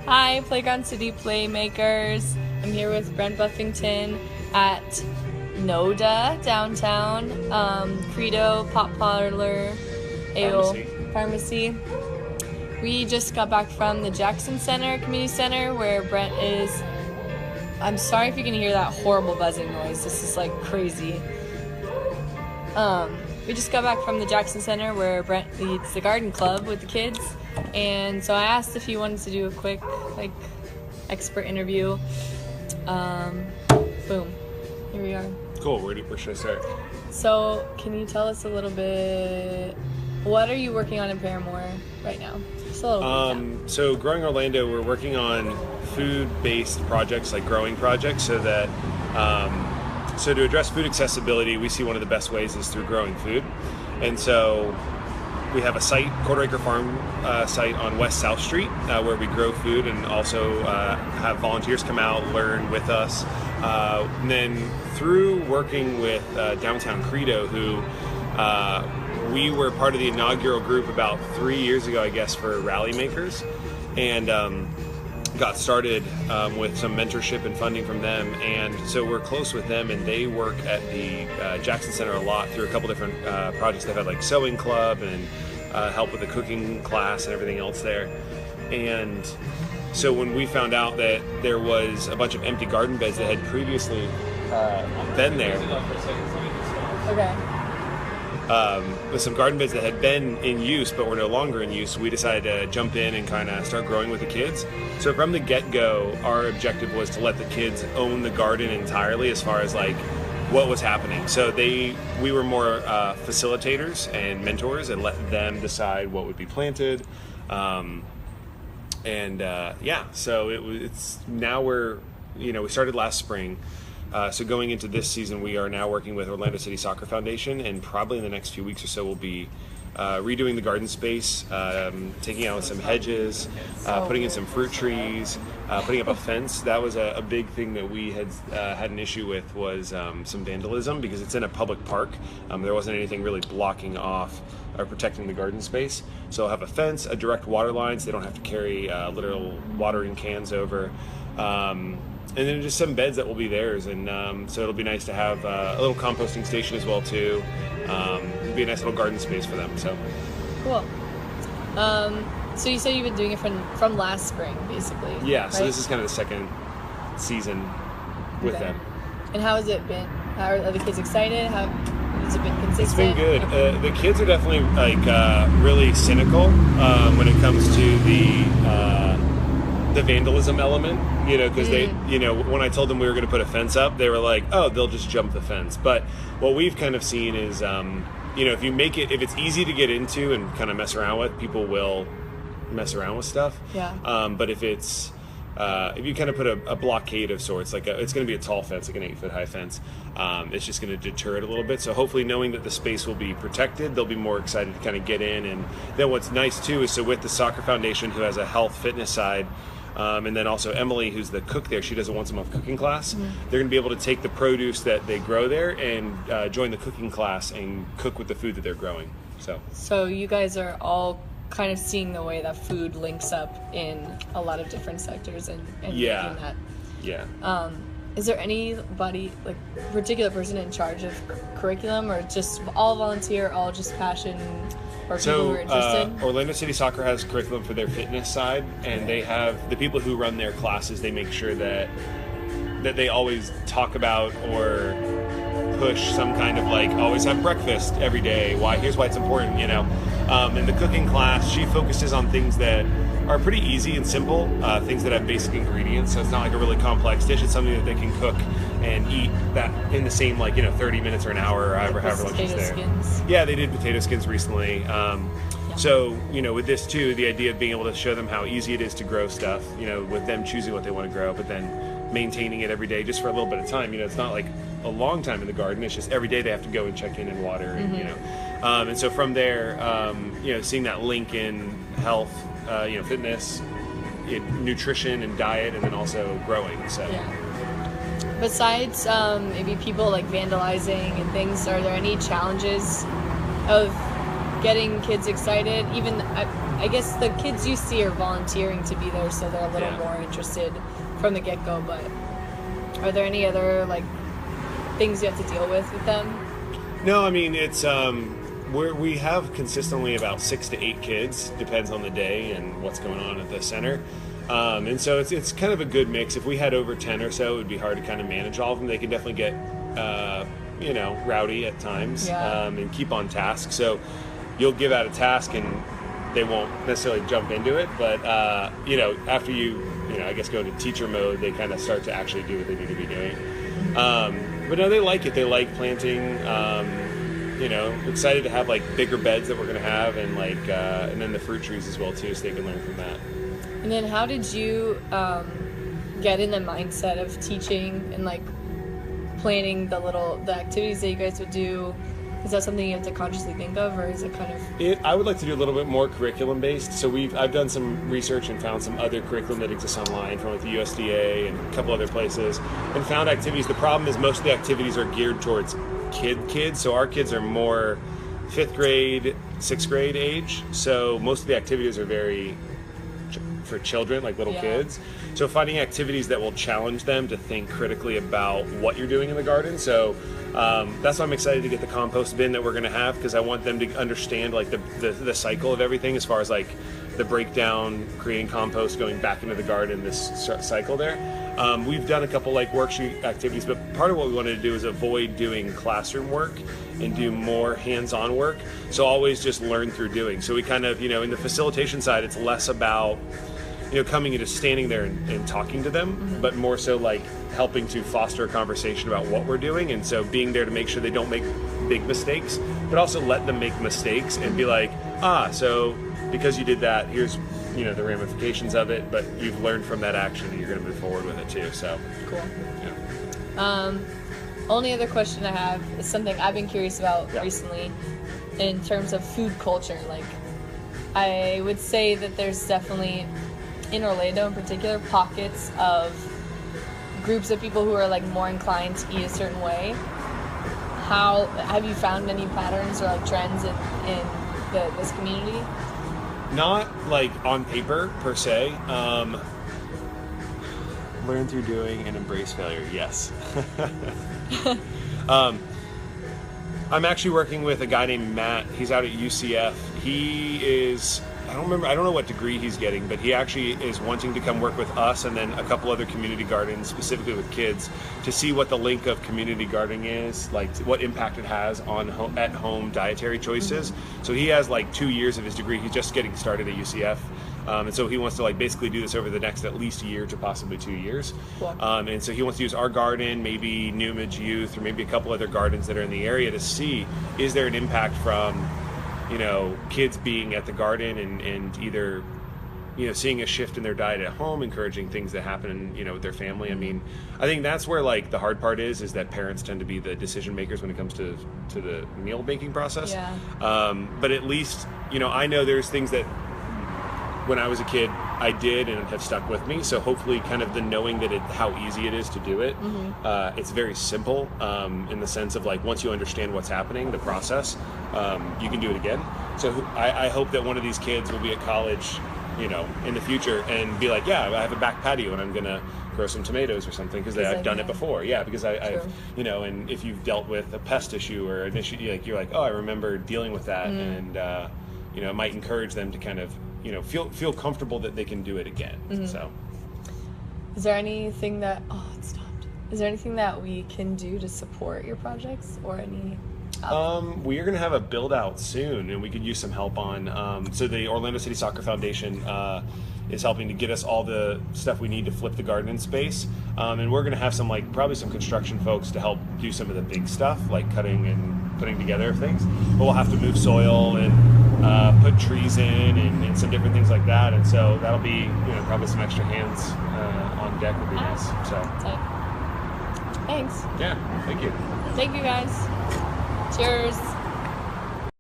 Hi, Playground City Playmakers. I'm here with Brent Buffington at NODA downtown, Credo, Pop Parlor, AO Pharmacy. We just got back from the Jackson Center, Community Center, where Brent is. I'm sorry if you can hear that horrible buzzing noise. This is like crazy. We just got back from the Jackson Center where Brent leads the garden club with the kids. And so I asked if he wanted to do a quick, expert interview. Boom. Here we are. Cool. Where should I start? So, can you tell us a little bit, what are you working on in Paramore right now? Just a little bit. So, Growing Orlando, we're working on food-based projects, like growing projects, so that, so to address food accessibility, we see one of the best ways is through growing food. And so, we have a site, Quarter Acre Farm site on West South Street, where we grow food and also have volunteers come out, learn with us. And then through working with Downtown Credo, who we were part of the inaugural group about 3 years ago, I guess, for Rally Makers, and got started with some mentorship and funding from them. And so we're close with them, and they work at the Jackson Center a lot through a couple different projects. They've had like sewing club and help with the cooking class and everything else there. And so when we found out that there was a bunch of empty garden beds that had previously been there, with some garden beds that had been in use but were no longer in use, we decided to jump in and kind of start growing with the kids. So from the get-go, our objective was to let the kids own the garden entirely as far as what was happening. So we were more facilitators and mentors and let them decide what would be planted. So it's now we started last spring. So going into this season, we are now working with Orlando City Soccer Foundation, and probably in the next few weeks or so we'll be redoing the garden space, taking out some hedges, putting in some fruit trees, putting up a fence. That was a big thing that we had an issue with, was some vandalism, because it's in a public park. There wasn't anything really blocking off or protecting the garden space. So I'll have a fence, a direct water line, so they don't have to carry literal watering cans over. And then just some beds that will be theirs, and so it'll be nice to have a little composting station as well too. It'll be a nice little garden space for them. So cool. So you said you've been doing it from last spring, basically. Yeah. Right? So this is kind of the second season with them. And how has it been? Are the kids excited? How has it been consistent? It's been good. The kids are definitely really cynical when it comes to the vandalism element, because they, when I told them we were going to put a fence up, they were like, oh, they'll just jump the fence. But what we've kind of seen is, if it's easy to get into and kind of mess around with, people will mess around with stuff. Yeah. But if it's, if you kind of put a blockade of sorts, it's going to be a tall fence, like an 8-foot high fence, it's just going to deter it a little bit. So hopefully, knowing that the space will be protected, they'll be more excited to kind of get in. And then what's nice too is, so with the Soccer Foundation, who has a health fitness side, and then also Emily, who's the cook there, she does a once-a-month cooking class. Mm-hmm. They're going to be able to take the produce that they grow there and join the cooking class and cook with the food that they're growing. So you guys are all kind of seeing the way that food links up in a lot of different sectors and yeah. making that. Yeah. Is there anybody, particular person in charge of curriculum, or just all volunteer, all just passion? Or people who are interested? Orlando City Soccer has curriculum for their fitness side, and they have the people who run their classes. They make sure that they always talk about or push some kind of always have breakfast every day. Here's why it's important, In the cooking class, she focuses on things that are pretty easy and simple, things that have basic ingredients. So it's not like a really complex dish. It's something that they can cook and eat that in the same 30 minutes or an hour, or however long she's there. Skins. Yeah, they did potato skins recently. So, with this too, the idea of being able to show them how easy it is to grow stuff, with them choosing what they want to grow, but then maintaining it every day just for a little bit of time. It's not like a long time in the garden. It's just every day they have to go and check in and water, and, and so from there, seeing that link in health, fitness, nutrition and diet, and then also growing. So. Yeah. Besides maybe people vandalizing and things, are there any challenges of getting kids excited? Even I guess the kids you see are volunteering to be there, so they're a little Yeah. more interested from the get-go. But are there any other like things you have to deal with them? No, I mean it's we have consistently about 6 to 8 kids, depends on the day and what's going on at the center. And so it's kind of a good mix. If we had over 10 or so, it would be hard to kind of manage all of them. They can definitely get rowdy at times, Yeah. and keep on task. So you'll give out a task and they won't necessarily jump into it, but after I guess go into teacher mode, they kind of start to actually do what they need to be doing. But no, they like it. They like planting. Excited to have like bigger beds that we're going to have, and and then the fruit trees as well too, so they can learn from that. And then how did you get in the mindset of teaching and like planning the activities that you guys would do? Is that something you have to consciously think of, or is it kind of... I would like to do a little bit more curriculum based. So I've done some research and found some other curriculum that exists online from like the USDA and a couple other places, and found activities. The problem is most of the activities are geared towards kids. So our kids are more 5th grade, 6th grade age. So most of the activities are very for children, like little kids. So finding activities that will challenge them to think critically about what you're doing in the garden. So that's why I'm excited to get the compost bin that we're going to have, because I want them to understand like the cycle of everything, as far as like the breakdown, creating compost, going back into the garden, this cycle there. We've done a couple like worksheet activities, but part of what we wanted to do is avoid doing classroom work and do more hands-on work. So always just learn through doing. So we kind of, in the facilitation side, it's less about coming and just standing there and talking to them, but more so like helping to foster a conversation about what we're doing. And so being there to make sure they don't make big mistakes, but also let them make mistakes and be like, so because you did that, here's the ramifications of it, but you've learned from that action and you're going to move forward with it too. So Cool. yeah. Only other question I have is something I've been curious about recently in terms of food culture. Like, I would say that there's definitely, in Orlando in particular, pockets of groups of people who are like more inclined to eat a certain way. How have you found any patterns or like trends in this community? Not like on paper per se. Learn through doing and embrace failure. Yes. I'm actually working with a guy named Matt. He's out at UCF. He is, I don't know what degree he's getting, but he actually is wanting to come work with us and then a couple other community gardens, specifically with kids, to see what the link of community gardening is, like what impact it has on at-home dietary choices. So he has like 2 years of his degree. He's just getting started at UCF. And so he wants to like basically do this over the next at least year to possibly 2 years. Cool. And so he wants to use our garden, maybe New Image Youth, or maybe a couple other gardens that are in the area to see, is there an impact from kids being at the garden and either seeing a shift in their diet at home, encouraging things that happen with their family. I mean, I think that's where like the hard part is that parents tend to be the decision makers when it comes to the meal making process. Yeah. But at least I know there's things that when I was a kid I did and have stuck with me. So hopefully kind of the knowing that how easy it is to do it. It's very simple in the sense of like once you understand what's happening, the process, you can do it again. So I hope that one of these kids will be at college in the future and be like, I have a back patio and I'm gonna grow some tomatoes or something because I've done it before. Because I've and if you've dealt with a pest issue or an issue, like you're like, I remember dealing with that. And it might encourage them to kind of feel comfortable that they can do it again. So is there anything that it stopped? Is there anything that we can do to support your projects, or any we are going to have a build out soon and we could use some help on so the Orlando City Soccer Foundation is helping to get us all the stuff we need to flip the garden space, and we're going to have some probably some construction folks to help do some of the big stuff like cutting and putting together things, but we'll have to move soil and put trees in and some different things like that, and so that'll be probably some extra hands on deck would be nice. So Thanks. yeah, thank you Guys. Cheers.